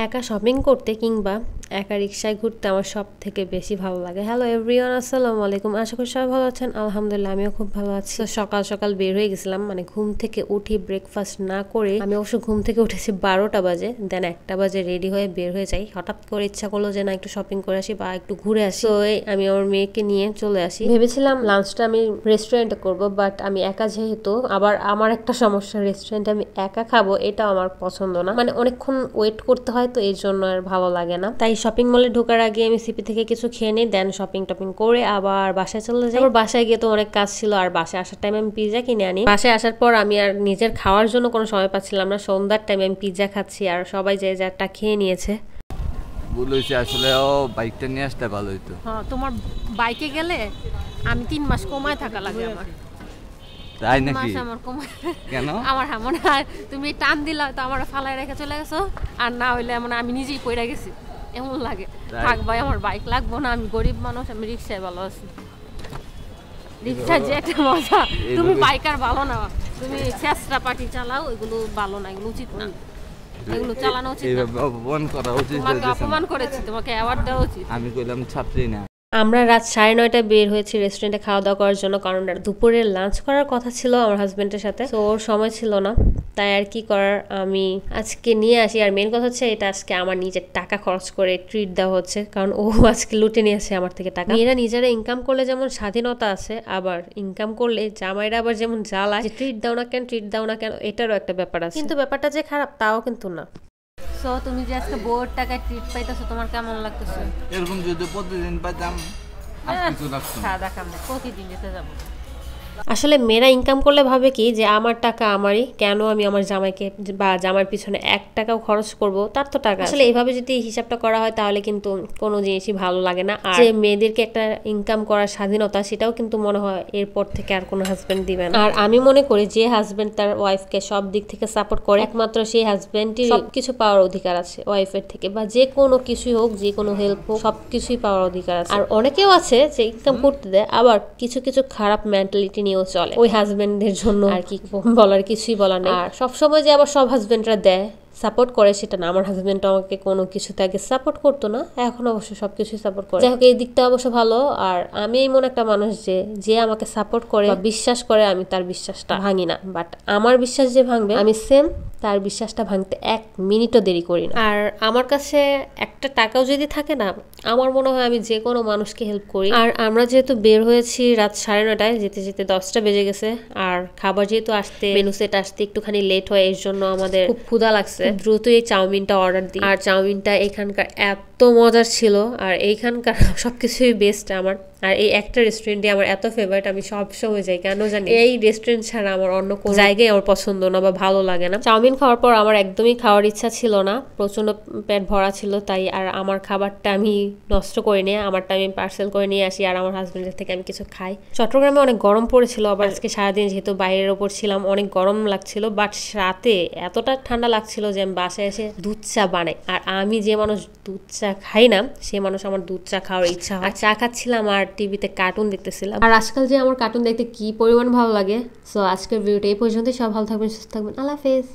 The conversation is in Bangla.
একা শপিং করতে কিংবা একা রিক্সায় ঘুরতে আমার সব থেকে বেশি ভালো লাগে। হ্যালো এভরিওয়ান, আসসালামু আলাইকুম। আশা করি সবাই ভালো আছেন। আলহামদুলিল্লাহ আমিও খুব ভালো আছি। তো সকাল সকাল বের হয়ে গেছিলাম, মানে ঘুম থেকে উঠি ব্রেকফাস্ট না করে। আমি অবশ্য ঘুম থেকে উঠেছি 12টা বাজে, দেন 1টা বাজে রেডি হয়ে বের হয়ে যাই। হঠাৎ করে ইচ্ছা করলো যে না একটু শপিং করে আসি বা একটু ঘুরে আসি। তো আমি আমার মেয়েকে নিয়ে চলে আসি। ভেবেছিলাম লাঞ্চটা আমি রেস্টুরেন্টে করব, বাট আমি একা যেহেতু, আবার আমার একটা সমস্যা, রেস্টুরেন্টে আমি একা খাবো এটা আমার পছন্দ না, মানে অনেকক্ষণ ওয়েট করতে হয়, তো এর জন্য আর ভালো লাগে না। তাই শপিং মলে ঢোকার আগে আমি সিপি থেকে কিছু খেয়ে নিই, দেন শপিং টপিং করে আবার বাসায় চলে যাই। আবার বাসায় গিয়ে তো অনেক কাজ ছিল, আর বাসায় আসার টাইমে আমি পিৎজা কিনে আনি। বাসায় আসার পর আমি আর নিজের খাওয়ার জন্য কোনো সময় পাচ্ছিলাম না। সন্ধ্যার টাইমে আমি পিৎজা খাচ্ছি, আর সবাই যে যারটা খেয়ে নিয়েছে। বলেছি আসলে ও বাইকটা নিয়ে আসতে ভালো হইতো। হ্যাঁ, তোমার বাইকে গেলে আমি 3 মাস কমায় থাকা লাগে আমার। তাই নাকি? আমার কমায় কেন? আমার মনে হয় তুমি টান দিলা তো আমার ফালাই রেখে চলে গেছো, আর না হইলে মানে আমি নিজেই পড়ে গেছি এমন লাগে। থাক ভাই, আমার বাইক লাগবো না, আমি গরিব মানুষ, আমি রিক্সায় ভালো আছি। রিক্সায় যে একটা মজা, তুমি বাইকার ভালো না, তুমি চেষ্টা পাটি চালাও, এগুলো ভালো না, এগুলো উচিত না, এগুলো চালানো উচিত না। অপমান করা উচিত। তোমাকে অপমান করেছি, তোমাকে অ্যাওয়ার্ড দেওয়া উচিত। আমি কইলাম ছাত্রী না। আমরা রাত 9:30টায় বের হয়েছি রেস্টুরেন্টে খাওয়া দাওয়া করার জন্য, কারণ দুপুরে লাঞ্চ করার কথা ছিল আমার হাজবেন্ডের সাথে, তো ওর সময় ছিল না। তাই আর কি করার, আমি আজকে নিয়ে আসি। আর মেন কথা হচ্ছে এটা আজকে আমার নিজের টাকা খরচ করে ট্রিট দেওয়া হচ্ছে, কারণ ও আজকে লুটে নিয়ে আসে আমার থেকে টাকা। মেয়েরা নিজেরা ইনকাম করলে যেমন স্বাধীনতা আছে, আবার ইনকাম করলে জামাইরা আবার যেমন জ্বালায় যে ট্রিট দাও না কেন, ট্রিট দাও না কেন, এটারও একটা ব্যাপার আছে। কিন্তু ব্যাপারটা যে খারাপ তাও কিন্তু না। সো তুমি যে আজকে বোর্ড টাকায় ট্রিট পাইতেছো, তোমার কেমন লাগতেছে? এরকম যদি প্রতিদিন পাইতাম আর কিছু লাগতো না। সাদা কামড়ে প্রতিদিন যেতে যাবো। আসলে মেয়েরা ইনকাম করলে ভাবে কি যে আমার টাকা আমারই, কেন আমি আমার জামাইকে বা জামাইয়ের পিছনে 1 টাকাও খরচ করব, তার তো টাকা। আসলে এইভাবে যদি হিসাবটা করা হয় তাহলে কিন্তু কোনো জিনিসই ভালো লাগে না। আর যে মেয়েদেরকে একটা ইনকাম করার স্বাধীনতা, সেটাও কিন্তু মনে হয় এরপর থেকে আর কোনো হাজবেন্ড দিবে না। আর আমি মনে করি যে হাজবেন্ড তার ওয়াইফকে সব দিক থেকে সাপোর্ট করে, একমাত্র সেই হাজবেন্ডই সবকিছু পাওয়ার অধিকার আছে ওয়াইফের থেকে, বা যে কোনো কিছুই হোক, যে কোনো হেল্প হোক, সবকিছুই পাওয়ার অধিকার আছে। আর অনেকেও আছে যে ইনকাম করতে দেয়, আবার কিছু কিছু খারাপ মেন্টালিটি নিয়েও চলে ওই হাজবেন্ডদের জন্য। আর কি বলার, কিছুই বলার নেই। আর সবসময় যে আবার সব হাজবেন্ডরা দেয় সাপোর্ট করে সেটা না। আমার হাজবেন্ড আমাকে কোনো কিছুতে আগে সাপোর্ট করতো না, এখন অবশ্য সবকিছুই সাপোর্ট করে। যাই হোক, এই দিকটা অবশ্য ভালো। আর আমি এমন একটা মানুষ যে আমাকে সাপোর্ট করে বা বিশ্বাস করে, আমি তার বিশ্বাসটা ভাঙি না। বাট আমার বিশ্বাস যে ভাঙবে, আমি সেম তার বিশ্বাসটা ভাঙতে 1 মিনিটও দেরি করি না। আর আমার কাছে একটা টাকাও যদি থাকে না, আমার মনে হয় আমি যে কোনো মানুষকে হেল্প করি। আর আমরা যেহেতু বের হয়েছি রাত 9:30টায়, যেতে যেতে 10টা বেজে গেছে। আর খাবার যেহেতু আসতে, মেনু সেট আসতে একটুখানি লেট হয়, এর জন্য আমাদের খুব ক্ষুধা লাগছে। দ্রুত এই চাউমিনটা অর্ডার দিই। আর চাউমিনটা এখানকার এত মজার ছিল, আর এইখানকার সবকিছুই বেস্ট আমার। আর এই একটা রেস্টুরেন্টে আমার এত ফেভারিট, আমি সব সময় যাই, কেন জানি এই রেস্টুরেন্ট ছাড়া আমার অন্য কোনো জায়গায় আমার পছন্দ না বা ভালো লাগে না। চাউমিন খাওয়ার পর আমার একদমই খাওয়ার ইচ্ছা ছিল না, প্রচন্ড পেট ভরা ছিল। তাই আর আমার খাবারটা আমি নষ্ট করে নিয়ে আমারটা আমি পার্সেল করে নিয়ে আসি, আর আমার হাজবেন্ডের থেকে আমি কিছু খাই। চট্টগ্রামে অনেক গরম পড়েছিল, আবার আজকে সারাদিন যেহেতু বাইরের ওপর ছিলাম, অনেক গরম লাগছিল। বাট রাতে এতটা ঠান্ডা লাগছিল যে আমি বাসায় এসে দুধ চা বানাই। আর আমি যে মানুষ দুধ চা খাই না, সে মানুষ আমার দুধ চা খাওয়ার ইচ্ছা হয়। আর চা খাচ্ছিলাম আর টিভিতে কার্টুন দেখতেছিলাম। আর আজকাল যে আমার কার্টুন দেখতে কি পরিমাণ ভালো লাগে। সো আজকের ভিডিওটা এই পর্যন্তই। সব ভালো থাকবেন, সুস্থ থাকবেন। আল্লাহ হাফেজ।